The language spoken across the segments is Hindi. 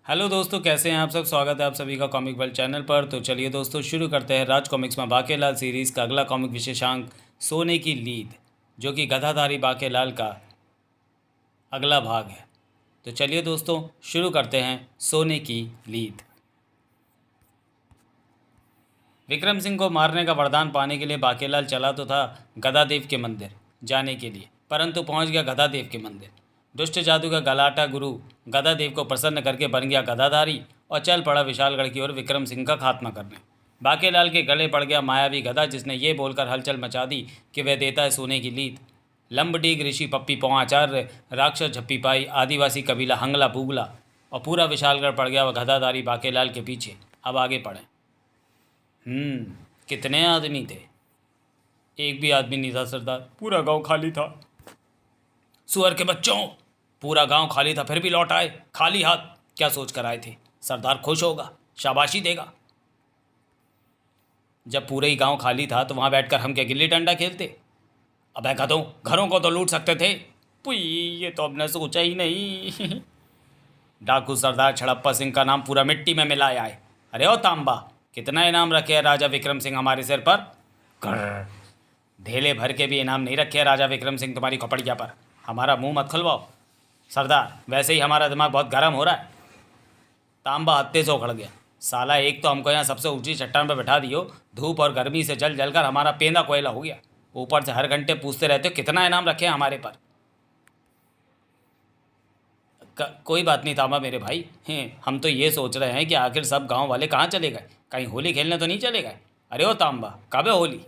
हेलो दोस्तों, कैसे हैं आप सब। स्वागत है आप सभी का कॉमिक वर्ल्ड चैनल पर। तो चलिए दोस्तों, शुरू करते हैं राज कॉमिक्स में बाकेलाल सीरीज़ का अगला कॉमिक विशेषांक सोने की लीद, जो कि गधाधारी बाकेलाल का अगला भाग है। तो चलिए दोस्तों, शुरू करते हैं सोने की लीद। विक्रम सिंह को मारने का वरदान पाने के लिए बाकेलाल चला तो था गदादेव के मंदिर जाने के लिए, परंतु पहुंच गया गदादेव के मंदिर। दुष्ट जादू का गलाटा गुरु गदादेव को प्रसन्न करके बन गया गदाधारी और चल पड़ा विशालगढ़ की ओर विक्रम सिंह का खात्मा करने। बाकेलाल के गले पड़ गया मायावी गदा, जिसने ये बोलकर हलचल मचा दी कि वह देता है सोने की लीद। लंबडीग ऋषि पप्पी पौआचार्य, राक्षस झप्पी पाई, आदिवासी कबीला हंगला पुगला और पूरा विशालगढ़ पड़ गया वह गदाधारी बाकेलाल के पीछे। अब आगे पढ़ें। कितने आदमी थे? एक भी आदमी नहीं था सरदार, पूरा गांव खाली था। सुअर के बच्चों, पूरा गांव खाली था फिर भी लौट आए खाली हाथ। क्या सोच कर आए थे? सरदार खुश होगा, शाबाशी देगा। जब पूरे ही गांव खाली था तो वहां बैठकर हम क्या गिल्ली डंडा खेलते? अबे गधों, घरों को तो लूट सकते थे। पुई, ये तो हमने सोचा ही नहीं। डाकू सरदार छड़प्पा सिंह का नाम पूरा मिट्टी में मिलाया है। अरे ओ तांबा, कितना इनाम रखे है राजा विक्रम सिंह हमारे सिर पर? कर ढेले भर के भी इनाम नहीं रखे है राजा विक्रम सिंह तुम्हारी खोपड़िया पर। हमारा मुंह मत खुलवाओ सरदार, वैसे ही हमारा दिमाग बहुत गर्म हो रहा है। तांबा हत्ते से उखड़ गया। साला, एक तो हमको यहाँ सबसे ऊंची चट्टान पर बैठा दियो, धूप और गर्मी से जल जल कर हमारा पेंदा कोयला हो गया। ऊपर से हर घंटे पूछते रहते हो कितना इनाम रखे हैं हमारे पर। कोई बात नहीं तांबा मेरे भाई हैं, हम तो ये सोच रहे हैं कि आखिर सब गांव वाले कहाँ चले गए, कहीं होली खेलने तो नहीं चले गए? अरे ओ तांबा, कब है होली?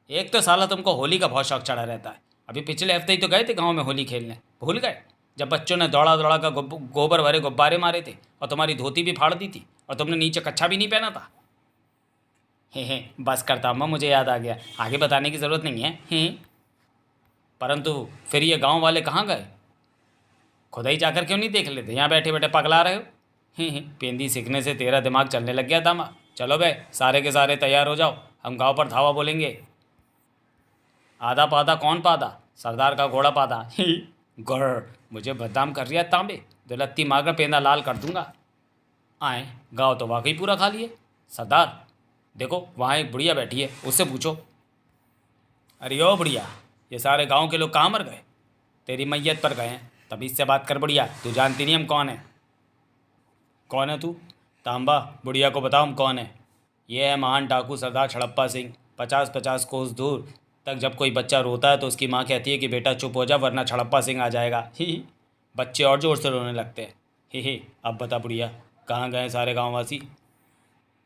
एक तो साला तुमको होली का बहुत शौक चढ़ा रहता है। अभी पिछले हफ्ते ही तो गए थे गांव में होली खेलने, भूल गए? जब बच्चों ने दौड़ा दौड़ा का गोबर भरे गुब्बारे मारे थे और तुम्हारी धोती भी फाड़ दी थी और तुमने नीचे कच्छा भी नहीं पहना था। हे, बस करता अम्मा, मुझे याद आ गया, आगे बताने की ज़रूरत नहीं है। हे, परंतु फिर ये गांव वाले कहाँ गए? खुद ही जाकर क्यों नहीं देख लेते? यहाँ बैठे बैठे पगला रहे हो। पेंदी सीखने से तेरा दिमाग चलने लग गया था माँ। चलो बे, सारे के सारे तैयार हो जाओ, हम गांव पर धावा बोलेंगे। आधा पादा कौन पादा? सरदार का घोड़ा पादा। गढ़, मुझे बदनाम कर रही है तांबे, दुलत्ती मारकर पेंदा लाल कर दूंगा। आए, गाँव तो वाकई पूरा खाली है। सरदार देखो, वहाँ एक बुढ़िया बैठी है, उससे पूछो। अरे ओ बुढ़िया, ये सारे गांव के लोग कहाँ मर गए? तेरी मैयत पर गए हैं, तभी इससे बात कर बुढ़िया। तू जानती नहीं हम कौन है? कौन है तू? तांबा, बुढ़िया को बताओ हम कौन है। ये है महान डाकू सरदार छड़प्पा सिंह। 50-50 कोस दूर तक जब कोई बच्चा रोता है तो उसकी माँ कहती है कि बेटा चुप हो जा वरना छड़प्पा सिंह आ जाएगा। ही, बच्चे और जोर से रोने लगते हैं। ही, अब बता बुढ़िया, कहाँ गए सारे गाँववासी?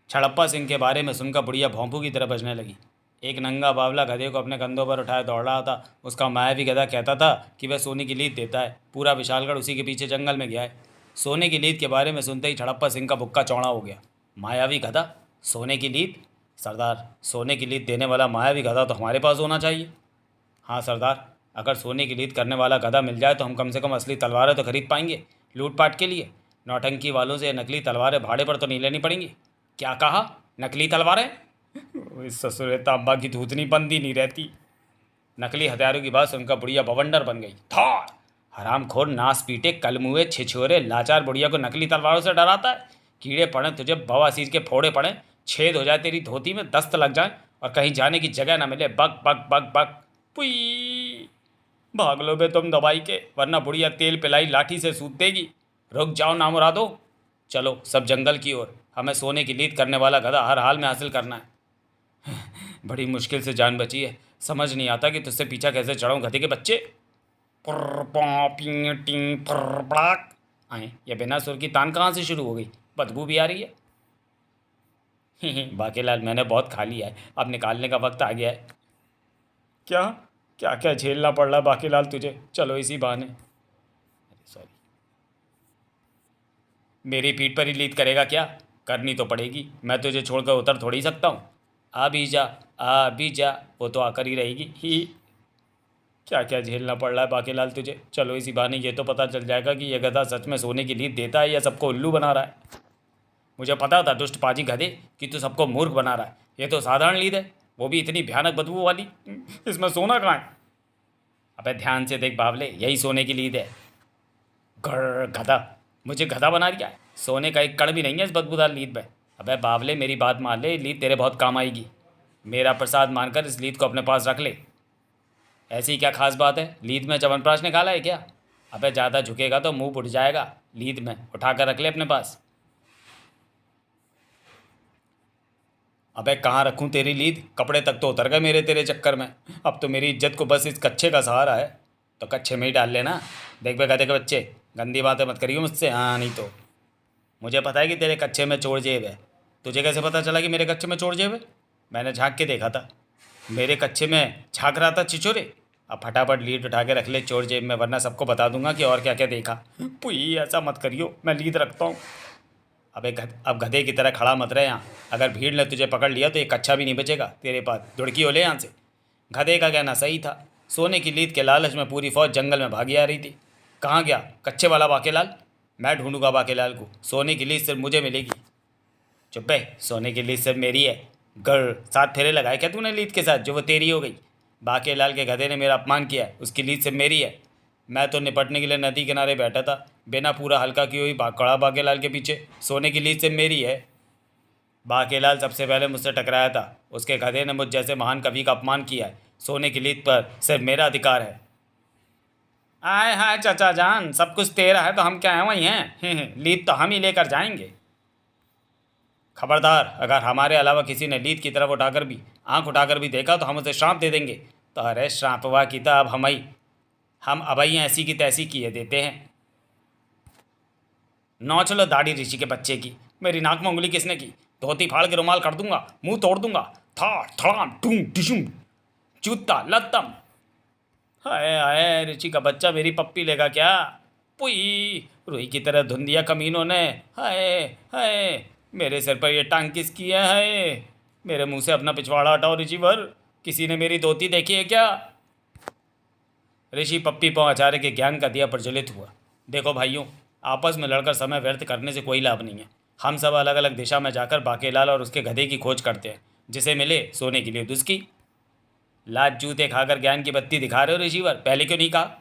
छड़प्पा सिंह के बारे में सुनकर बुढ़िया भौंपू की तरह बजने लगी। एक नंगा बावला गधे को अपने कंधों पर उठाए दौड़ रहा था। उसका मायावी गधा कहता था कि वह सोने की लीद देता है। पूरा विशालगढ़ उसी के पीछे जंगल में गया है। सोने की लीद के बारे में सुनते ही छड़प्पा सिंह का बुक्का चौड़ा हो गया। मायावी गधा? सोने की लीद? सरदार, सोने की लीद देने वाला मायावी गधा तो हमारे पास होना चाहिए। हाँ सरदार, अगर सोने की लीद करने वाला गधा मिल जाए तो हम कम से कम असली तलवारें तो खरीद पाएंगे लूटपाट के लिए। नौटंकी वालों से नकली तलवारें भाड़े पर तो नहीं लेनी पड़ेंगी। क्या कहा? नकली तलवारें? इस ससुरे तांबा की धूतनी बंदी नहीं रहती। नकली हथियारों की बात सुनकर बुढ़िया बवंडर बन गई। थार, हरामखोर, नास पीटे, कलमुए, छिछोरे, लाचार बुढ़िया को नकली तलवारों से डराता है? कीड़े पड़े तुझे, बवासीर के फोड़े पड़े, छेद हो जाए तेरी धोती में, दस्त लग जाए और कहीं जाने की जगह ना मिले, बक बक बक बक। पुई, भाग लो बे तुम दवाई के, वरना बुढ़िया तेल पिलाई लाठी से सूत देगी। रुक जाओ नामुरादो, चलो सब जंगल की ओर। हमें सोने की लीद करने वाला गधा हर हाल में हासिल करना है। बड़ी मुश्किल से जान बची है, समझ नहीं आता कि तुझसे पीछा कैसे चढ़ाऊं गधे के बच्चे। आए, ये बिना सुर की तान कहाँ से शुरू हो गई? बदबू भी आ रही है। बाकेलाल, मैंने बहुत खा लिया है, अब निकालने का वक्त आ गया है। क्या क्या क्या झेलना पड़ रहा है बाकेलाल तुझे? चलो इसी बहाने। अरे सॉरी, मेरी पीठ पर ही लीद करेगा क्या? करनी तो पड़ेगी, मैं तुझे छोड़कर उतर थोड़ी सकता हूँ। आ भी जा, आ भी जा, वो तो आकर ही रहेगी ही। क्या क्या झेलना पड़ रहा है बाकेलाल तुझे? चलो इसी बहाने ये तो पता चल जाएगा कि यह गधा सच में सोने की लीद देता है या सबको उल्लू बना रहा है। मुझे पता था दुष्ट पाजी गधे कि तू सबको मूर्ख बना रहा है। ये तो साधारण लीद है, वो भी इतनी भयानक बदबू वाली। इसमें सोना कहाँ है? अबे ध्यान से देख बावले, यही सोने की लीद है। घर गधा, मुझे गधा बना दिया है। सोने का एक कण भी नहीं है इस बदबूदार लीद में। अबे बावले, मेरी बात मान ले, लीद तेरे बहुत काम आएगी। मेरा प्रसाद मानकर इस लीद को अपने पास रख ले। ऐसी क्या खास बात है, लीद में च्यवनप्राश निकाला है क्या? अबे ज़्यादा झुकेगा तो मुंह उठ जाएगा। लीद में उठा कर रख ले अपने पास। अबे कहाँ रखूँ तेरी लीद, कपड़े तक तो उतर गए मेरे तेरे चक्कर में। अब तो मेरी इज्जत को बस इस कच्छे का सहारा है। तो कच्छे में ही डाल लेना। देख बे गधे के बच्चे, गंदी बातें मत करियो मुझसे, हाँ नहीं तो। मुझे पता है कि तेरे कच्छे में चोर जेब है। तुझे कैसे पता चला कि मेरे कच्छे में चोर जेब है? मैंने झाँक के देखा था। मेरे कच्छे में झाँक रहा था छिछोरे। अब फटाफट लीड उठा के रख ले चोर जेब में, वरना सबको बता दूंगा कि और क्या क्या देखा। पुई, ऐसा मत करियो, मैं लीड रखता हूँ। अब गधे की तरह खड़ा मत रहे यहाँ। अगर भीड़ ने तुझे पकड़ लिया तो एक कच्छा भी नहीं बचेगा तेरे पास। दुड़की हो ले यहाँ से। गधे का कहना सही था। सोने की लीद के लालच में पूरी फौज जंगल में भागी आ रही थी। कहाँ गया कच्चे वाला बाकेलाल? मैं ढूंढूंगा बाकेलाल को। सोने की लीद सिर्फ मुझे मिलेगी। चुप है, सोने की लीद सिर्फ मेरी है। गर 7 फेरे लगाए क्या तूने लीद के साथ जो वो तेरी हो गई? बाकेलाल के गधे ने मेरा अपमान किया है, उसकी लीद सिर्फ मेरी है। मैं तो निपटने के लिए नदी किनारे बैठा था, बिना पूरा हल्का की हुई कड़ा बाकेलाल के पीछे। सोने की लीद सिर्फ मेरी है। बाकेलाल सबसे पहले मुझसे टकराया था। उसके गधे ने मुझ जैसे महान कवि का अपमान किया है। सोने की लीद पर सिर्फ मेरा अधिकार है। आए हाय चाचा जान, सब कुछ तेरा है तो हम क्या हैं वही हैं। लीद तो हम ही लेकर जाएंगे। खबरदार, अगर हमारे अलावा किसी ने लीद की तरफ उठाकर भी आंख उठाकर भी देखा तो हम उसे श्राप दे देंगे। तो अरे श्रापवा की तो अब हम अबई ऐसी की तैसी किए देते हैं। नौच लो दाढ़ी ऋषि के बच्चे की। मेरी नाक में उंगली किसने की? धोती फाड़ के रुमाल कर दूंगा, मुंह तोड़ दूंगा। था थड़ाम टूम टिशुम, जूता लत्तम। हाय हाय, ऋषि का बच्चा मेरी पप्पी लेगा क्या? पुई, रुई की तरह धुन दिया कमीनों ने। हाय हाय, मेरे सिर पर ये टांग किसकी है? हाय, मेरे मुंह से अपना पिछवाड़ा हटाओ ऋषिवर। किसी ने मेरी धोती देखी है क्या? ऋषि पप्पी पहुँचारे के ज्ञान का दिया प्रज्वलित हुआ। देखो भाइयों, आपस में लड़कर समय व्यर्थ करने से कोई लाभ नहीं है। हम सब अलग अलग दिशा में जाकर बाकेलाल और उसके गधे की खोज करते हैं। जिसे मिले सोने के लिए उसकी। लाज जूते खाकर ज्ञान की बत्ती दिखा रहे हो ऋषिवर, पहले क्यों नहीं कहा?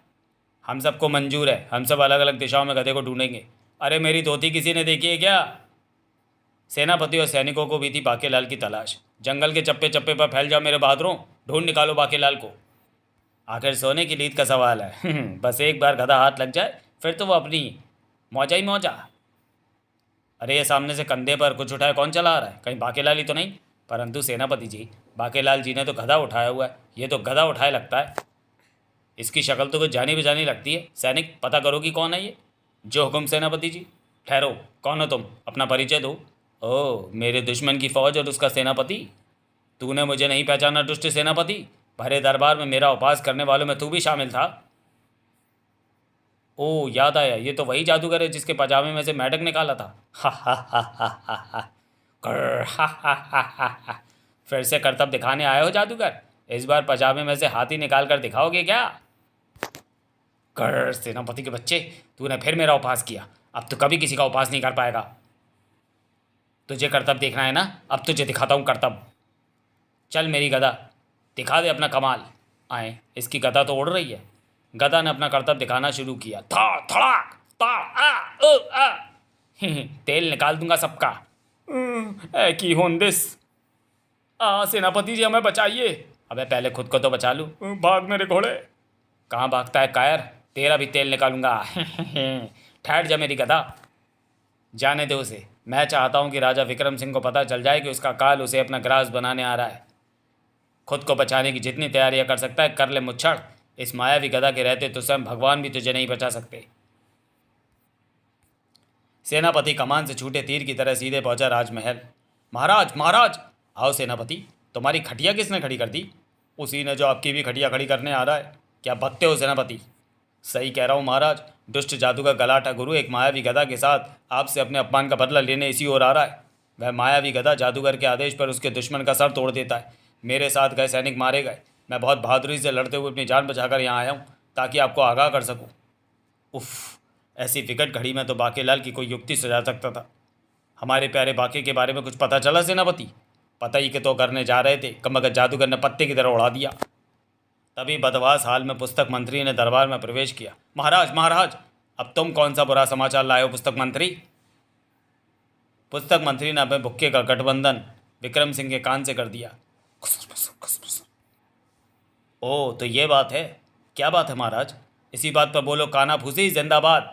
हम सबको मंजूर है, हम सब अलग अलग दिशाओं में गधे को ढूंढेंगे। अरे मेरी धोती किसी ने देखी है क्या? सेनापति और सैनिकों को भी थी बाकेलाल की तलाश। जंगल के चप्पे चप्पे पर फैल जाओ मेरे बहादुरों, ढूंढ निकालो बाकेलाल को। आखिर सोने की लीद का सवाल है। बस एक बार गधा हाथ लग जाए फिर तो वो अपनी मौजा ही मौजा। अरे ये सामने से कंधे पर कुछ उठाए कौन चला आ रहा है? कहीं बाकेलाल ही तो नहीं? परंतु सेनापति जी, बाकेलाल जी ने तो गधा उठाया हुआ है। ये तो गधा उठाए लगता है। इसकी शक्ल तो कुछ जानी बेजानी लगती है। सैनिक, पता करो कि कौन है ये। जो हुक्म सेनापति जी। ठहरो, कौन हो तुम? अपना परिचय दो। ओह, मेरे दुश्मन की फौज और उसका सेनापति। तूने मुझे नहीं पहचाना दुष्ट सेनापति? भरे दरबार में मेरा उपहास करने वालों में तू भी शामिल था। ओह, याद आया, ये तो वही जादूगर है जिसके पजामे में से मेंढक निकाला था। हा हा हा हा हा हा। हा हा हा हा हा। फिर से करतब दिखाने आए हो जादूगर? इस बार पजामे में से हाथी निकाल कर दिखाओगे क्या? कर सेनापति के बच्चे, तूने फिर मेरा उपहास किया। अब तो कभी किसी का उपहास नहीं कर पाएगा। तुझे करतब देखना है ना? अब तुझे दिखाता हूँ करतब। चल मेरी गदा, दिखा दे अपना कमाल। आए, इसकी गदा तो उड़ रही है। गदा ने अपना करतब दिखाना शुरू किया। था थड़ाक ता आ ओ आ। तेल निकाल दूंगा सबका। ए की होंदिस। सेनापति जी, हमें बचाइए। अबे पहले खुद को तो बचा लूँ। भाग मेरे घोड़े। कहाँ भागता है कायर? तेरा भी तेल निकालूंगा। ठहर जा मेरी गधा। जाने दे उसे। मैं चाहता हूँ कि राजा विक्रम सिंह को पता चल जाए कि उसका काल उसे अपना ग्रास बनाने आ रहा है। खुद को बचाने की जितनी तैयारियां कर सकता है कर ले मुच्छड़। इस मायावी गधा के रहते तो स्वयं भगवान भी तुझे नहीं बचा सकते। सेनापति कमान से छूटे तीर की तरह सीधे पहुंचा राजमहल। महाराज महाराज! आओ सेनापति, तुम्हारी खटिया किसने खड़ी कर दी? उसी ने जो आपकी भी खटिया खड़ी करने आ रहा है। क्या बकते हो सेनापति? सही कह रहा हूँ महाराज। दुष्ट जादू का गलाटा गुरु एक मायावी गधा के साथ आपसे अपने अपमान का बदला लेने इसी ओर आ रहा है। वह मायावी गधा जादूगर के आदेश पर उसके दुश्मन का सर तोड़ देता है। मेरे साथ गए सैनिक मारे गए। मैं बहुत बहादुरी से लड़ते हुए अपनी जान बचाकर यहाँ आया हूँ ताकि आपको आगाह कर सकूँ। उफ़, ऐसी विकट घड़ी में तो बाकेलाल की कोई युक्ति सुझा सकता था। हमारे प्यारे बाके के बारे में कुछ पता चला सेनापति? पता ही कि तो करने जा रहे थे, कमगर जादूगर ने पत्ते की तरह उड़ा दिया। तभी बदवास हाल में पुस्तक मंत्री ने दरबार में प्रवेश किया। महाराज महाराज, अब तुम कौन सा बुरा समाचार लाए हो पुस्तक मंत्री? पुस्तक मंत्री ने अपने भुक्के का गठबंधन विक्रम सिंह के कान से कर दिया। ओ तो ये बात है। क्या बात है महाराज? इसी बात पर बोलो, काना फूसी जिंदाबाद।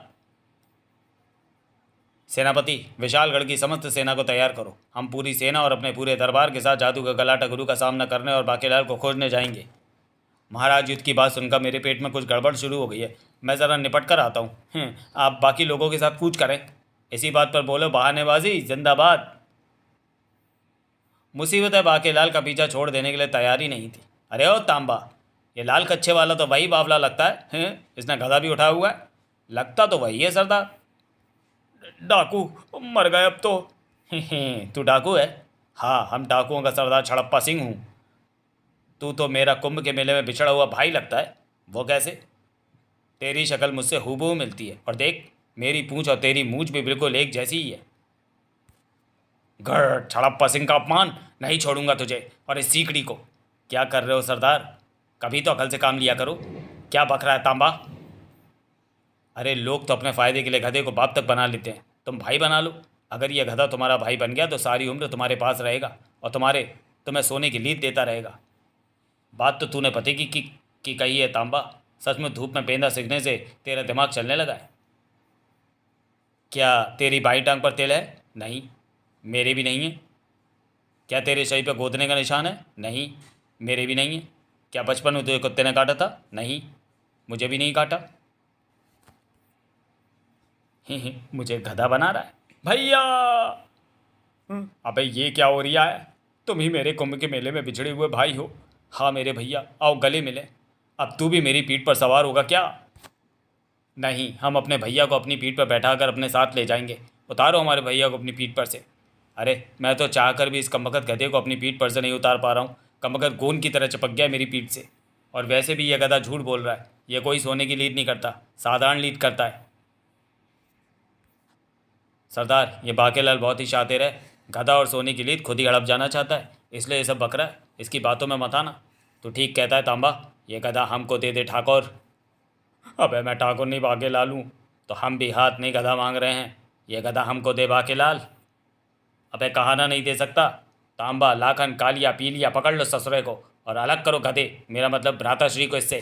सेनापति, विशालगढ़ की समस्त सेना को तैयार करो। हम पूरी सेना और अपने पूरे दरबार के साथ जादू का गलाटा गुरु का सामना करने और बाकेलाल को खोजने जाएंगे। महाराज, युद्ध की बात सुनकर मेरे पेट में कुछ गड़बड़ शुरू हो गई है। मैं ज़रा निपट कर आता हूँ। आप बाकी लोगों के साथ कूच करें। इसी बात पर बोलो, बहानेबाजी जिंदाबाद। मुसीबत बाकेलाल का पीछा छोड़ देने के लिए तैयार ही नहीं थी। अरे ओ तांबा, ये लाल कच्छे वाला तो वही बावला लगता है। इसने गधा भी उठाया हुआ है। लगता तो वही है सरदार। डाकू मर गए अब तो। तू डाकू है? हाँ, हम डाकुओं का सरदार छड़प्पा सिंह हूँ। तू तो मेरा कुंभ के मेले में बिछड़ा हुआ भाई लगता है। वो कैसे? तेरी शक्ल मुझसे हूबहू मिलती है, और देख, मेरी पूंछ और तेरी मूंछ भी बिल्कुल एक जैसी ही है। घर छड़प्पा सिंह का अपमान नहीं छोड़ूंगा तुझे और इस सीकड़ी को। क्या कर रहे हो सरदार? कभी तो अकल से काम लिया करो। क्या बक रहा है तांबा? अरे लोग तो अपने फ़ायदे के लिए गधे को बाप तक बना लेते हैं, तुम भाई बना लो। अगर ये गधा तुम्हारा भाई बन गया तो सारी उम्र तुम्हारे पास रहेगा और तुम्हें सोने की लीद देता रहेगा। बात तो तूने पति की कही है तांबा। सच में धूप में पेंदा सीखने से तेरा दिमाग चलने लगा है। क्या तेरी बाई टांग पर तेल है? नहीं, मेरे भी नहीं है। क्या तेरे शरीर पर गोदने का निशान है? नहीं, मेरे भी नहीं है। क्या बचपन में तुझे कुत्ते ने काटा था? नहीं, मुझे भी नहीं काटा। मुझे गधा बना रहा है भैया। अबे ये क्या हो रहा है? तुम ही मेरे कुंभ के मेले में बिछड़े हुए भाई हो। हाँ मेरे भैया, आओ गले मिले। अब तू भी मेरी पीठ पर सवार होगा क्या? नहीं, हम अपने भैया को अपनी पीठ पर बैठाकर अपने साथ ले जाएंगे। उतारो हमारे भैया को अपनी पीठ पर से। अरे मैं तो चाहकर भी इस कमबख्त गधे को अपनी पीठ पर से नहीं उतार पा रहा हूँ। कमबख्त गोंद की तरह चिपक गया मेरी पीठ से। और वैसे भी यह गधा झूठ बोल रहा है। यह कोई सोने की लीद नहीं करता, साधारण लीद करता है। सरदार, ये बाकेलाल बहुत ही शातिर है। गधा और सोने की लीद खुद ही हड़प जाना चाहता है, इसलिए ये सब बक रहा है। इसकी बातों में मत आना। तो ठीक कहता है तांबा, ये गधा हमको दे दे ठाकुर। अबे मैं ठाकुर नहीं बाकेलाल हूँ। तो हम भी हाथ नहीं गधा मांग रहे हैं। ये गधा हमको दे बाकेलाल। अबे कहाना नहीं दे सकता। तांबा, लाखन, कालिया, पीलिया, पकड़ लो ससुरे को और अलग करो गधे, मेरा मतलब भ्राताश्री को इससे।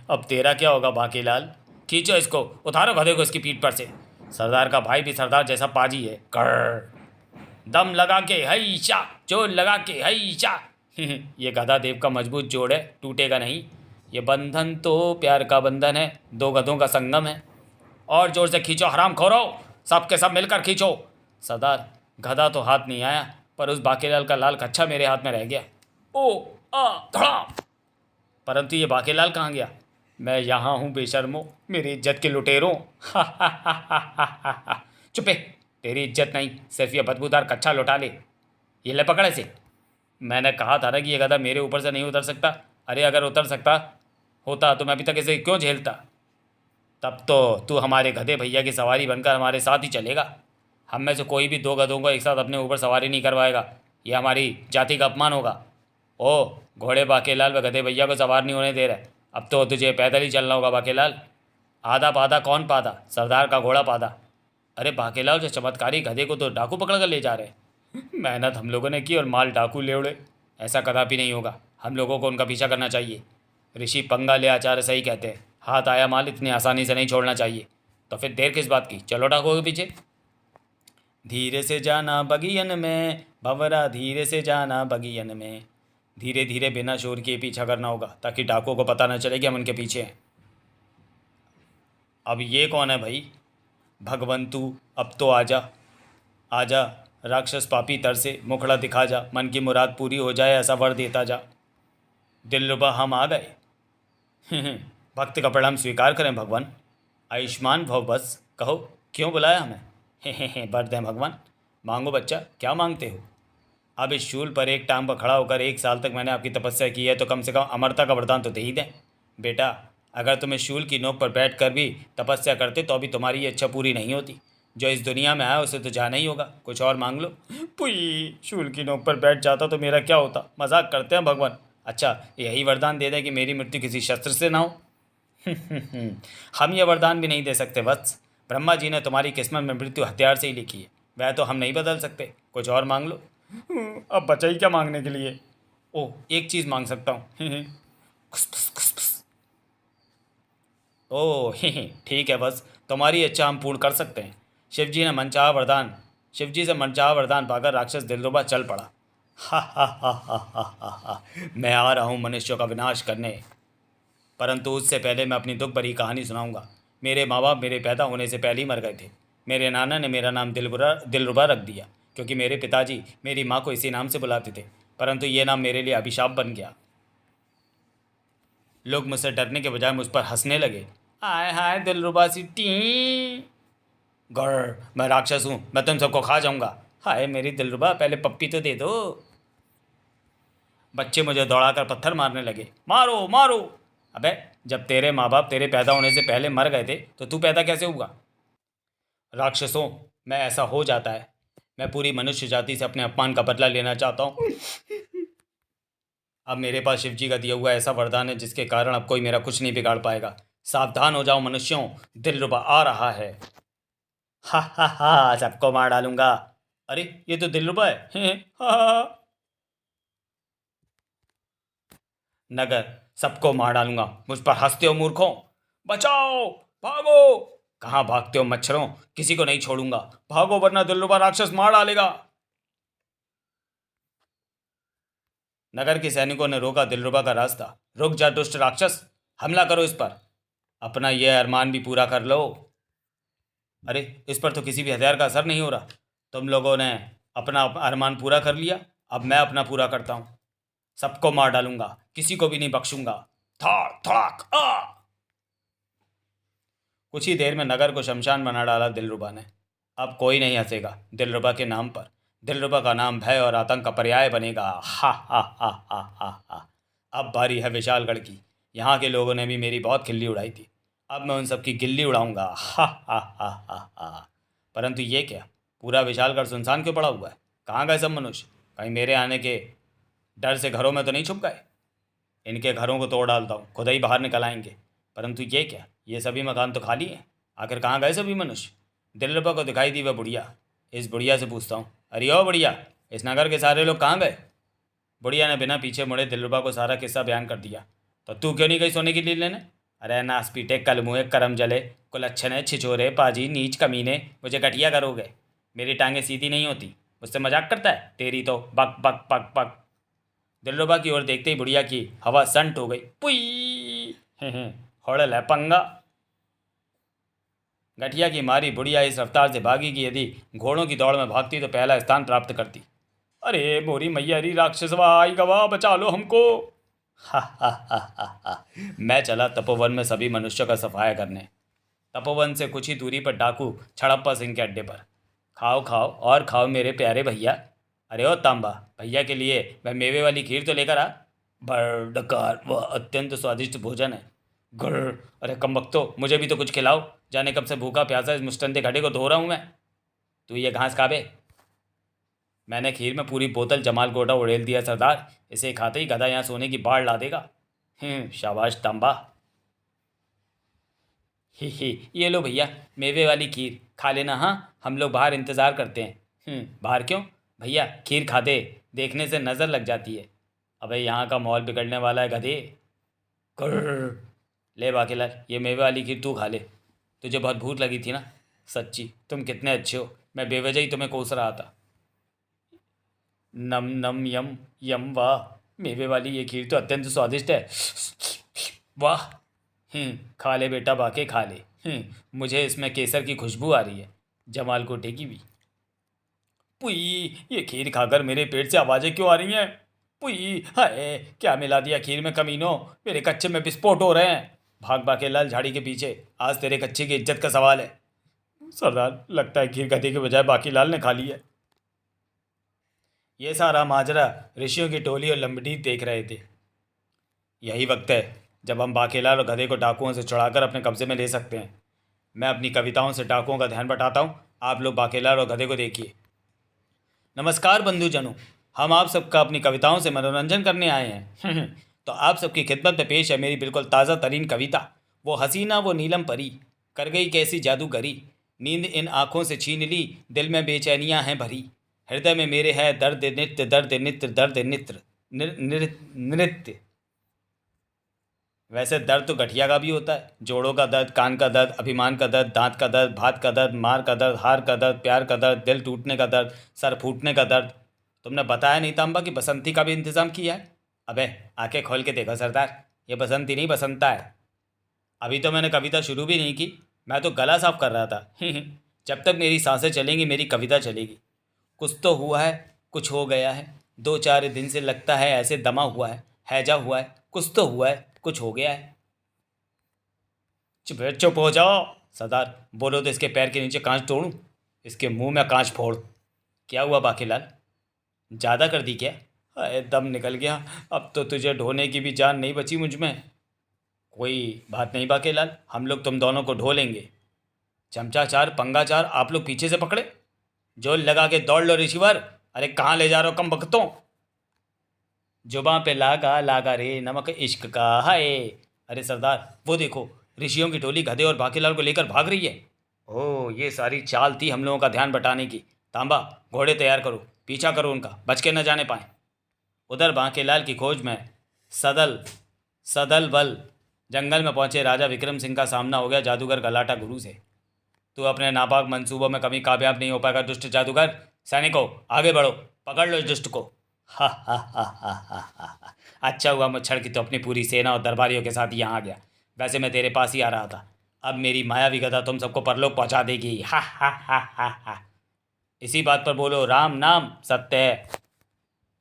अब तेरा क्या होगा बाकेलाल? खींचो इसको, उतारो गधे को इसकी पीठ पर से। सरदार का भाई भी सरदार जैसा पाजी है। कर दम लगा के हैशा, जोर लगा के हैशा। ये गधा देव का मजबूत जोड़ है, टूटेगा नहीं। ये बंधन तो प्यार का बंधन है, दो गधों का संगम है। और जोर से खींचो हराम खोरो, सबके सब मिलकर खींचो। सरदार, गधा तो हाथ नहीं आया, पर उस बाकेलाल का लाल कच्छा मेरे हाथ में रह गया। ओ आ धड़ाम। परंतु ये बाकेलाल कहाँ गया? मैं यहाँ हूँ बेशर्मो, मेरी इज्जत के लुटेरों। चुपे, तेरी इज्जत नहीं, सिर्फ ये बदबूदार कच्छा लौटा ले। ये ले पकड़े से। मैंने कहा था ना कि ये गधा मेरे ऊपर से नहीं उतर सकता। अरे अगर उतर सकता होता तो मैं अभी तक इसे क्यों झेलता? तब तो तू हमारे गधे भैया की सवारी बनकर हमारे साथ ही चलेगा। हम में से कोई भी दो गधों को एक साथ अपने ऊपर सवारी नहीं करवाएगा। यह हमारी जाति का अपमान होगा। ओ घोड़े बाकेलाल व गधे भैया को सवार नहीं होने दे रहे। अब तो तुझे पैदल ही चलना होगा बाकेलाल। आधा पादा कौन पादा? सरदार का घोड़ा पादा। अरे बाकेलाल, जो चमत्कारी गधे को तो डाकू पकड़ कर ले जा रहे हैं। मेहनत हम लोगों ने की और माल डाकू ले उड़े। ऐसा कदापि नहीं होगा। हम लोगों को उनका पीछा करना चाहिए। ऋषि पंगा ले आचार्य सही कहते हैं, हाथ आया माल इतनी आसानी से नहीं छोड़ना चाहिए। तो फिर देर किस बात की? चलो डाकुओं के पीछे। धीरे से जाना बगियन में भंवरा, धीरे से जाना बगियन में। धीरे धीरे बिना शोर किए पीछा करना होगा ताकि डाकुओं को पता न चले कि हम उनके पीछे हैं। अब ये कौन है भाई? भगवंतु, अब तो आजा आजा, राक्षस पापी तरसे, मुखड़ा दिखा जा, मन की मुराद पूरी हो जाए ऐसा वर देता जा। दिलरुबा, हम आ गए। भक्त का प्रणाम स्वीकार करें भगवान। आयुष्मान भव, बस कहो क्यों बुलाया हमें? वर दें भगवान। मांगो बच्चा, क्या मांगते हो? अब इस शूल पर एक टांग पर खड़ा होकर 1 साल तक मैंने आपकी तपस्या की है, तो कम से कम अमरता का वरदान तो दे ही दें। बेटा, अगर तुम इस शूल की नोक पर बैठ कर भी तपस्या करते तो अभी तुम्हारी ये इच्छा पूरी नहीं होती। जो इस दुनिया में आया उसे तो जाना ही होगा, कुछ और मांग लो। पुई, शूल की नोक पर बैठ जाता तो मेरा क्या होता? मजाक करते हैं भगवान। अच्छा, यही वरदान दे दें कि मेरी मृत्यु किसी शस्त्र से ना हो। हम ये वरदान भी नहीं दे सकते वत्स। ब्रह्मा जी ने तुम्हारी किस्मत में मृत्यु हथियार से ही लिखी है, वह तो हम नहीं बदल सकते। कुछ और मांग लो। अब बचा ही क्या मांगने के लिए। ओह, एक चीज़ मांग सकता हूँ। ओह, ठीक है, बस तुम्हारी इच्छा हम पूर्ण कर सकते हैं। शिव जी से मनचाहा वरदान पाकर राक्षस दिलरुबा चल पड़ा। हा हा हा हा हा हा हा। मैं आ रहा हूँ मनुष्यों का विनाश करने, परंतु उससे पहले मैं अपनी दुख भरी कहानी सुनाऊंगा। मेरे माँ बाप मेरे पैदा होने से पहले ही मर गए थे। मेरे नाना ने मेरा नाम दिलरुबा रख दिया, क्योंकि मेरे पिताजी मेरी माँ को इसी नाम से बुलाते थे, परंतु ये नाम मेरे लिए अभिशाप बन गया। लोग मुझसे डरने के बजाय मुझ पर हंसने लगे। हाय हाय दिलरुबा सिटी, गौर मैं राक्षस हूँ, मैं तुम सबको खा जाऊंगा। हाय मेरी दिलरुबा, पहले पप्पी तो दे दो। बच्चे मुझे दौड़ाकर पत्थर मारने लगे। मारो मारो। अबे, जब तेरे माँ बाप तेरे पैदा होने से पहले मर गए थे तो तू पैदा कैसे हुआ। राक्षसों, मैं ऐसा हो जाता है। मैं पूरी मनुष्य जाति से अपने अपमान का बदला लेना चाहता हूँ। अब मेरे पास शिव जी का दिया हुआ ऐसा वरदान है जिसके कारण अब कोई मेरा कुछ नहीं बिगाड़ पाएगा। सावधान हो जाओ मनुष्यों, दिलरुबा आ रहा है। हा हा, सबको मार डालूंगा। अरे, ये तो दिलरुबा है। हा हा। नगर, सबको मार डालूंगा। मुझ पर हंसते हो मूर्खों। बचाओ, भागो। कहाँ भागते हो मच्छरों, किसी को नहीं छोड़ूंगा। भागो वरना दिलरुबा राक्षस मार डालेगा। नगर के सैनिकों ने रोका दिलरुबा का रास्ता। रुक जा दुष्ट राक्षस, हमला करो इस पर। अपना यह अरमान भी पूरा कर लो। अरे, इस पर तो किसी भी हथियार का असर नहीं हो रहा। तुम लोगों ने अपना अरमान पूरा कर लिया, अब मैं अपना पूरा करता हूँ। सबको मार डालूंगा, किसी को भी नहीं बख्शूंगा। थाड़ थड़ाक आ। कुछ ही देर में नगर को शमशान बना डाला दिलरुबा ने। अब कोई नहीं हंसेगा दिलरुबा के नाम पर। दिलरुबा का नाम भय और आतंक का पर्याय बनेगा। हा हा हा हा हा हा। अब बारी है विशालगढ़ की। यहाँ के लोगों ने भी मेरी बहुत खिल्ली उड़ाई थी, अब मैं उन सबकी गिल्ली उड़ाऊंगा। हा हा हा हा हा। परंतु ये क्या, पूरा विशालगढ़ सुनसान क्यों पड़ा हुआ है। कहाँ गए सब मनुष्य। कहीं मेरे आने के डर से घरों में तो नहीं छुप गए। इनके घरों को तोड़ डालता हूँ, खुद ही बाहर निकल आएंगे। परंतु ये क्या, ये सभी मकान तो खाली हैं। आखिर कहाँ गए सभी मनुष्य। दिलरुबा को दिखाई दी वह बुढ़िया। इस बुढ़िया से पूछता हूँ, अरे ओ बुढ़िया, इस नगर के सारे लोग कहाँ गए। बुढ़िया ने बिना पीछे मुड़े दिलरुबा को सारा किस्सा बयान कर दिया। तो तू क्यों नहीं गई सोने की लील लेने। अरे नास पीटे, कल मुँह करम जले, कुलच्छने, छिछोरे, पाजी, नीच कमीने, मुझे घटिया करोगे। मेरी टांगें सीधी नहीं होती, मुझसे मजाक करता है। तेरी तो बक बक बक बक। दिलरुबा की ओर देखते ही बुढ़िया की हवा संट हो गई। पुई। होड़ल है पंगा। गठिया की मारी बुढ़िया इस रफ्तार से भागी कि यदि घोड़ों की दौड़ में भागती तो पहला स्थान प्राप्त करती। अरे मोरी मैया री राक्षसवा आई गवा, बचा लो हमको। हा हा हा हा हा। मैं चला तपोवन में सभी मनुष्यों का सफाया करने। तपोवन से कुछ ही दूरी पर डाकू छड़प्पा सिंह के अड्डे पर। खाओ खाओ और खाओ मेरे प्यारे भैया। अरे ओ तांबा, भैया के लिए वह मेवे वाली खीर तो लेकर आ। बड़कार, वह अत्यंत स्वादिष्ट भोजन है। गुर। अरे कमबख्तो, मुझे भी तो कुछ खिलाओ। जाने कब से भूखा प्यासा इस मुस्टंदे घड़े को धो रहा हूँ मैं। तू ये घास खा बे। मैंने खीर में पूरी बोतल जमाल गोटा उड़ेल दिया सरदार। इसे खाते ही गधा यहाँ सोने की बाढ़ ला देगा। शाबाश तांबा। ही, ये लो भैया, मेवे वाली खीर खा लेना। हाँ, हम लोग बाहर इंतज़ार करते हैं। बाहर क्यों भैया, खीर खाते देखने से नज़र लग जाती है। अबे यहाँ का माहौल बिगड़ने वाला है गधे। कुर्र। ले बाकीलाल, ये मेवे वाली खीर तू खा ले। तुझे बहुत भूख लगी थी ना। सच्ची तुम कितने अच्छे हो, मैं बेवजह ही तुम्हें कोस रहा था। नम नम यम यम, वाह, मेवे वाली ये खीर तो अत्यंत स्वादिष्ट है। वाह। खा ले बेटा, बाके खा ले। मुझे इसमें केसर की खुशबू आ रही है, जमाल कोटे की भी। पुई, ये खीर खाकर मेरे पेट से आवाज़ें क्यों आ रही हैं। पुई, हाय, क्या मिला दिया खीर में कमीनों, मेरे कच्चे में विस्फोट हो रहे हैं। भाग बाके लाल झाड़ी के पीछे, आज तेरे कच्चे की इज्जत का सवाल है। सरदार, लगता है खीर गधे के बजाय बाकी लाल ने खा ली है। ये सारा माजरा ऋषियों की टोली और लंबड़ी देख रहे थे। यही वक्त है जब हम बाकेलाल और गधे को डाकुओं से छुड़ाकर अपने कब्जे में ले सकते हैं। मैं अपनी कविताओं से डाकुओं का ध्यान बटाता हूँ, आप लोग बाकेलाल और गधे को देखिए। नमस्कार बंधुजनों, हम आप सबका अपनी कविताओं से मनोरंजन करने आए हैं। तो आप सबकी खिदमत में पेश है मेरी बिल्कुल ताज़ा तरीन कविता, वो हसीना वो नीलम परी, कर गई कैसी जादूगरी, नींद इन आँखों से छीन ली, दिल में बेचैनियाँ हैं भरी, हृदय में मेरे है दर्द नित्य, दर्द नित्य, दर्द नित्य, नृत्य। वैसे दर्द तो गठिया का भी होता है, जोड़ों का दर्द, कान का दर्द, अभिमान का दर्द, दांत का दर्द, भात का दर्द, मार का दर्द, हार का दर्द, प्यार का दर्द, दिल टूटने का दर्द, सर फूटने का दर्द। तुमने बताया नहीं तांबा कि बसंती का भी इंतजाम किया है? अबे आंखें खोल के देखो सरदार, ये बसंती नहीं बसंता है। अभी तो मैंने कविता शुरू भी नहीं की, मैं तो गला साफ कर रहा था। जब तक मेरी सांसें चलेंगी मेरी कविता चलेगी। कुछ तो हुआ है, कुछ हो गया है, 2-4 दिन से लगता है ऐसे दमा हुआ है, हैजा हुआ है, कुछ तो हुआ है, कुछ हो गया है। चुप हो जाओ सरदार, बोलो तो इसके पैर के नीचे कांच तोड़ूं, इसके मुंह में कांच फोड़। क्या हुआ बाकीलाल, ज़्यादा कर दी क्या? अरे दम निकल गया, अब तो तुझे ढोने की भी जान नहीं बची मुझ में। कोई बात नहीं बाकीलाल, हम लोग तुम दोनों को ढो लेंगे। चमचा चार पंगा चार, आप लोग पीछे से पकड़े, जोर लगा के दौड़ लो ऋषिवर। अरे कहाँ ले जा रहे हो कम बकतों? जुबां पे लागा लागा रे नमक इश्क का हाय। अरे सरदार वो देखो, ऋषियों की टोली गधे और बाकीलाल को लेकर भाग रही है। ओह ये सारी चाल थी हम लोगों का ध्यान बटाने की। तांबा घोड़े तैयार करो, पीछा करो उनका, बच के न जाने पाए। उधर बांकेलाल की खोज में सदल सदल बल जंगल में पहुंचे राजा विक्रम सिंह का सामना हो गया जादूगर गलाटा गुरु से। तू अपने नापाक मंसूबों में कभी कामयाब नहीं हो पाएगा दुष्ट जादूगर। सैनिकों आगे बढ़ो, पकड़ लो इस दुष्ट को। हा हा हा हा हा हा हा। अच्छा हुआ मुच्छड़ की तो अपनी पूरी सेना और दरबारियों के साथ यहाँ आ गया, वैसे मैं तेरे पास ही आ रहा था। अब मेरी मायावी गदा तुम सबको परलोक पहुंचा देगी। हा हा हा हा हा। इसी बात पर बोलो राम नाम सत्य है।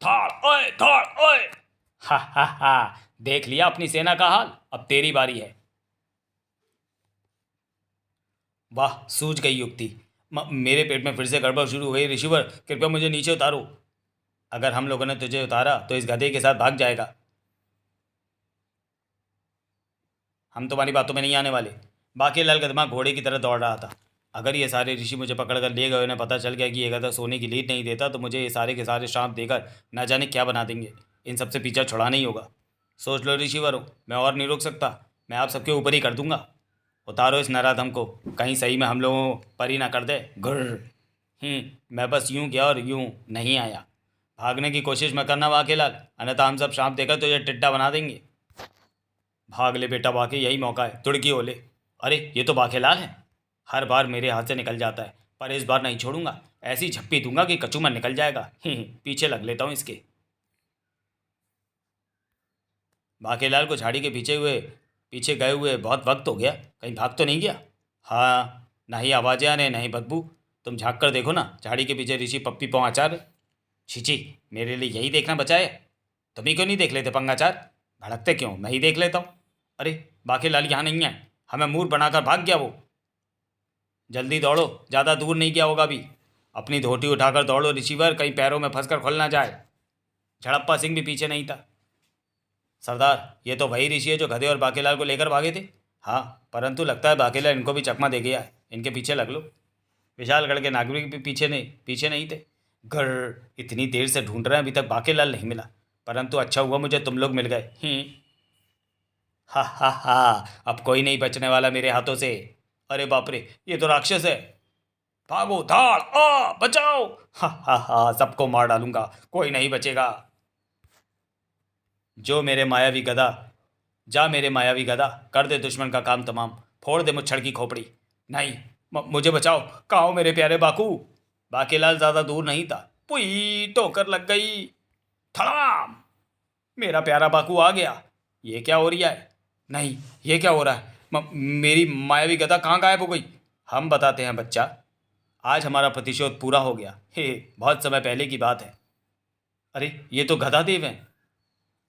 धाड़ ओए धाड़ ओए। हा हा हा। देख लिया अपनी सेना का हाल, अब तेरी बारी है। वाह सूझ गई युक्ति। मेरे पेट में फिर से गड़बड़ शुरू हो गई। ऋषिवर कृपया मुझे नीचे उतारो। अगर हम लोगों ने तुझे उतारा तो इस गधे के साथ भाग जाएगा। हम तुम्हारी बातों में नहीं आने वाले। बाकी लाल गदमा घोड़े की तरह दौड़ रहा था। अगर ये सारे ऋषि मुझे पकड़ कर ले गए, उन्हें पता चल गया कि ये गधा सोने की लीड नहीं देता, तो मुझे ये सारे के सारे श्राप देकर न जाने क्या बना देंगे। इन सबसे पीछा छुड़ाना ही होगा। सोच लो ऋषिवरों, मैं और नहीं रोक सकता, मैं आप सबके ऊपर ही कर दूंगा। उतारो इस नराधम को, कहीं सही में हम लोगों पर ही ना कर दे। गुर्र। मैं बस यूं गया और यूं नहीं आया। भागने की कोशिश मत करना वाकेलाल, अन्यथा हम सब सांप देकर तुझे टिड्डा बना देंगे। भाग ले बेटा, वाकई यही मौका है, तुड़की ओले। अरे ये तो बाखेलाल है, हर बार मेरे हाथ से निकल जाता है, पर इस बार नहीं छोड़ूंगा। ऐसी झप्पी दूंगा कि कचूमर निकल जाएगा। पीछे लग लेता हूँ इसके। बाखेलाल को झाड़ी के पीछे गए हुए बहुत वक्त हो गया, कहीं भाग तो नहीं गया? हाँ, ना ही आवाज़ें आने ना ही बदबू। तुम झाँक कर देखो ना, झाड़ी के पीछे ऋषि पप्पी पहुँचार। छीची, मेरे लिए यही देखना बचा है। तुम ही क्यों नहीं देख लेते पंगाचार? भड़कते क्यों, मैं ही देख लेता हूँ। अरे बाखेलाल यहाँ नहीं है, हमें मूर बनाकर भाग गया वो। जल्दी दौड़ो, ज़्यादा दूर नहीं गया होगा अभी। अपनी धोती उठाकर दौड़ो रिसीवर, कहीं पैरों में फंसकर खुल ना जाए। झड़प्पा सिंह भी पीछे नहीं था। सरदार ये तो वही ऋषि है जो गधे और बाकेलाल को लेकर भागे थे। हाँ, परंतु लगता है बाकेलाल इनको भी चकमा दे गया है, इनके पीछे लग लो। विशालगढ़ के नागरिक भी पीछे नहीं थे। घर इतनी देर से ढूंढ रहे हैं, अभी तक बाकेलाल नहीं मिला, परंतु अच्छा हुआ मुझे तुम लोग मिल गए। हा हा हा। अब कोई नहीं बचने वाला मेरे हाथों से। अरे बाप रे, ये तो राक्षस है। भागो धाड़ आ बचाओ। हा हा हा, सबको मार डालूंगा, कोई नहीं बचेगा। जो मेरे मायावी गधा जा मेरे मायावी गधा, कर दे दुश्मन का काम तमाम, फोड़ दे मुच्छड़ की खोपड़ी। नहीं, मुझे बचाओ, कहाँ हो मेरे प्यारे बाकू? बाकीलाल ज़्यादा दूर नहीं था। पुई ठोकर लग गई। धड़ाम। मेरा प्यारा बाकू आ गया। ये क्या हो रहा है? नहीं, ये क्या हो रहा है? मेरी मायावी गधा कहाँ गायब हो गई? हम बताते हैं बच्चा, आज हमारा प्रतिशोध पूरा हो गया। हे, बहुत समय पहले की बात है। अरे ये तो गधा देव हैं।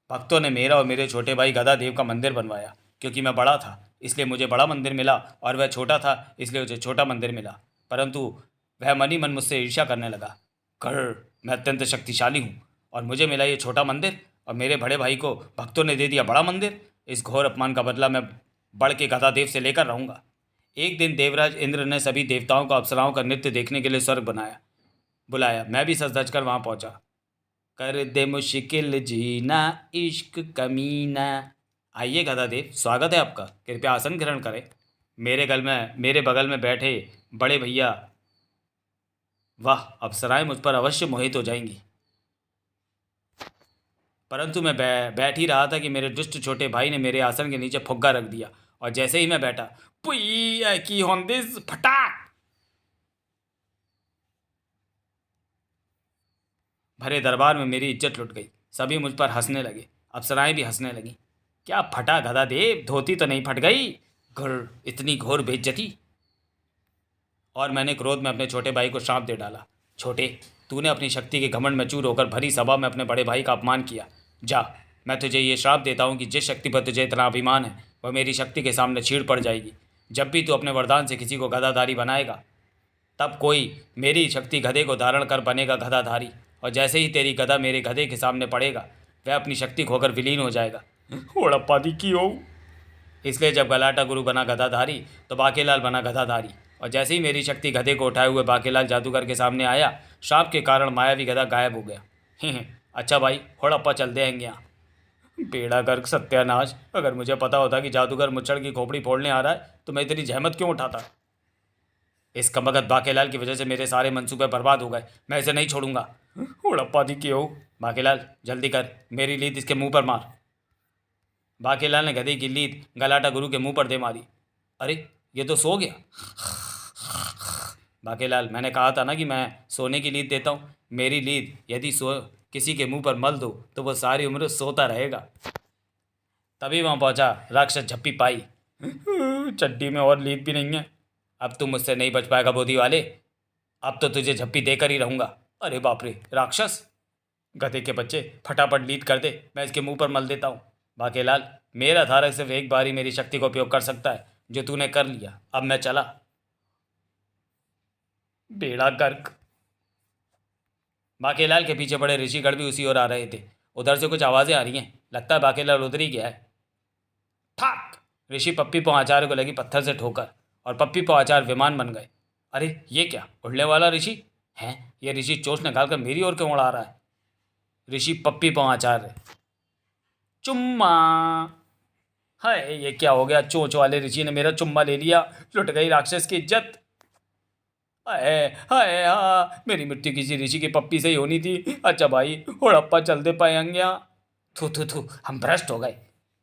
भक्तों ने मेरा और मेरे छोटे भाई गदा देव का मंदिर बनवाया। क्योंकि मैं बड़ा था इसलिए मुझे बड़ा मंदिर मिला, और वह छोटा था इसलिए उसे छोटा मंदिर मिला। परंतु वह मन ही मन मुझसे ईर्ष्या करने लगा। कर मैं अत्यंत शक्तिशाली हूँ और मुझे मिला ये छोटा मंदिर, और मेरे बड़े भाई को भक्तों ने दे दिया बड़ा मंदिर। इस घोर अपमान का बदला मैं बढ़ के गदा देव से लेकर रहूँगा। एक दिन देवराज इंद्र ने सभी देवताओं को अप्सराओं का नृत्य देखने के लिए स्वर्ग बुलाया। मैं भी सच धज कर वहाँ पहुँचा। कर दे मुश्किल जीना इश्क कमीना, आइए गदादेव, स्वागत है आपका। कृपया आसन ग्रहण करें। मेरे बगल में बैठे बड़े भैया। वाह, अप्सराएं मुझ पर अवश्य मोहित हो जाएंगी। परंतु मैं बैठ ही रहा था कि मेरे दुष्ट छोटे भाई ने मेरे आसन के नीचे फुग्गा रख दिया, और जैसे ही मैं बैठा, पुई की होंदिस फटाक। भरे दरबार में मेरी इज्जत लुट गई। सभी मुझ पर हंसने लगे, अप्सराएं भी हंसने लगीं। क्या फटा गदादेव, धोती तो नहीं फट गई? घुर, इतनी घोर बेइज्जती। और मैंने क्रोध में अपने छोटे भाई को श्राप दे डाला। छोटे, तूने अपनी शक्ति के घमंड में चूर होकर भरी सभा में अपने बड़े भाई का अपमान किया। जा, मैं तुझे ये श्राप देता हूँ कि जिस शक्ति पर तुझे इतना अभिमान है वह मेरी शक्ति के सामने छीड़ पड़ जाएगी। जब भी तू अपने वरदान से किसी को गदाधारी बनाएगा, तब कोई मेरी शक्ति गधे को धारण कर बनेगा गदाधारी, और जैसे ही तेरी गदा मेरे गधे के सामने पड़ेगा, वह अपनी शक्ति खोकर विलीन हो जाएगा। ओड़प्पा दी की हो। इसलिए जब गलाटा गुरु बना गदाधारी तो बाकेलाल बना गदाधारी, और जैसे ही मेरी शक्ति गधे को उठाए हुए बाकेलाल जादूगर के सामने आया, श्राप के कारण मायावी गदा गायब हो गया। अच्छा भाई, होड़प्पा चल देंगे यहाँ। बेड़ा गर्क सत्यानाश, अगर मुझे पता होता कि जादूगर मुच्छड़ की खोपड़ी फोड़ने आ रहा है तो मैं इतनी जहमत क्यों उठाता। इस कमबख्त बाकेलाल की वजह से मेरे सारे मंसूबे बर्बाद हो गए। मैं इसे नहीं छोड़ूंगा। उड़प्पा दी क्यों। बाकेलाल जल्दी कर, मेरी लीद इसके मुंह पर मार। बाकेलाल ने गधे की लीद गलाटा गुरु के मुंह पर दे मारी। अरे, ये तो सो गया। बाकेलाल, मैंने कहा था ना कि मैं सोने की लीद देता हूँ। मेरी लीद यदि किसी के मुंह पर मल दो तो वो सारी उम्र सोता रहेगा। तभी वहाँ पहुँचा राक्षस झप्पी पाई। चड्डी में और लीद भी नहीं है। अब तुम मुझसे नहीं बच पाएगा बोधी वाले, अब तो तुझे झप्पी देकर ही रहूँगा। अरे बाप रे राक्षस, गधे के बच्चे, फटाफट लीद कर दे, मैं इसके मुंह पर मल देता हूँ। बाकेलाल, मेरा धारक सिर्फ एक बार ही मेरी शक्ति का उपयोग कर सकता है, जो तूने कर लिया। अब मैं चला। बेड़ा गर्क। बाकेलाल के पीछे बड़े ऋषिगण भी उसी ओर आ रहे थे। उधर से कुछ आवाज़ें आ रही हैं, लगता है बाकेलाल उधर ही गया है। ठाक, ऋषि पप्पी पो आचार्य को लगी पत्थर से ठोकर, और पप्पी पो आचार्य विमान बन गए। अरे ये क्या, उड़ने वाला ऋषि है? ये ऋषि चोंच निकालकर मेरी ओर क्यों उड़ा रहा है? ऋषि पप्पी पो आचार्य। चुम्मा। हाय, ये क्या हो गया? चोंच वाले ऋषि ने मेरा चुम्मा ले लिया। लुट गई राक्षस की इज्जत। हाय हाय, हाँ, मेरी मृत्यु किसी ऋषि की पप्पी से ही होनी थी। अच्छा भाई, होड़प्पा चल दे पाएंगे। थू थू थू, हम भ्रष्ट हो गए।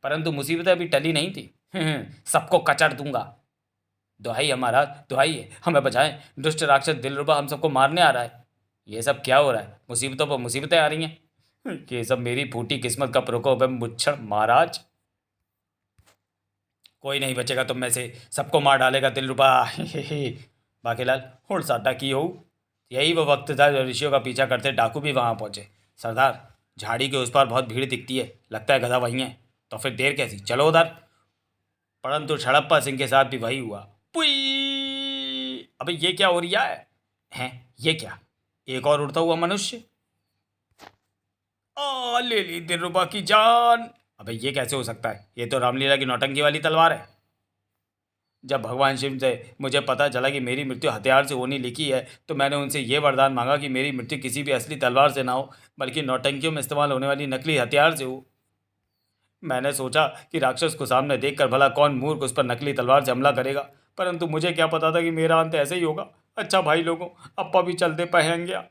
परंतु मुसीबतें अभी टली नहीं थी। सबको कचड़ दूंगा। दुहाई है महाराज, दुहाई है, हमें बचाएं। दुष्ट राक्षस दिलरुबा हम सबको मारने आ रहा है। ये सब क्या हो रहा है? मुसीबतों पर मुसीबतें आ रही हैं। ये सब मेरी फूटी किस्मत का प्रकोप है मुच्छड़ महाराज। कोई नहीं बचेगा तुम में से, सबको मार डालेगा दिलरुबा। बाकेलाल, होड़ साटा की हो। यही वो वक्त था जब ऋषियों का पीछा करते डाकू भी वहां पहुंचे। सरदार, झाड़ी के उस पार बहुत भीड़ दिखती है, लगता है गधा वहीं है। तो फिर देर कैसी, चलो उधर। परंतु छड़प्पा सिंह के साथ भी वही हुआ। पुई! अबे ये क्या हो रहा है? हैं, ये क्या? एक और उड़ता हुआ मनुष्य। ले ली दिलरुबा की जान। अबे ये कैसे हो सकता है? ये तो रामलीला की नौटंकी वाली तलवार है। जब भगवान शिव से मुझे पता चला कि मेरी मृत्यु हथियार से होनी लिखी है, तो मैंने उनसे ये वरदान मांगा कि मेरी मृत्यु किसी भी असली तलवार से ना हो, बल्कि नौटंकियों में इस्तेमाल होने वाली नकली हथियार से हो। मैंने सोचा कि राक्षस को सामने देखकर भला कौन मूर्ख उस पर नकली तलवार से हमला करेगा, परंतु मुझे क्या पता था कि मेरा अंत ऐसे ही होगा। अच्छा भाई लोगों, अप्पा भी चलते पहेंगे।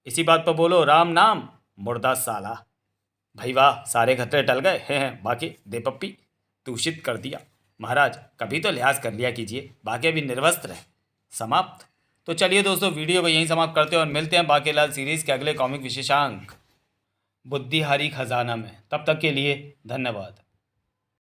इसी बात पर बोलो राम नाम, मुर्दा साला। भाई वाह, सारे खतरे टल गए हैं। बाकी दे पप्पी दूषित कर दिया। महाराज, कभी तो लिहाज कर लिया कीजिए, बाकी अभी निर्वस्त्र है। समाप्त। तो चलिए दोस्तों, वीडियो को यहीं समाप्त करते हैं और मिलते हैं बाकेलाल सीरीज़ के अगले कॉमिक विशेषांक बुद्धिहारी खजाना में। तब तक के लिए धन्यवाद।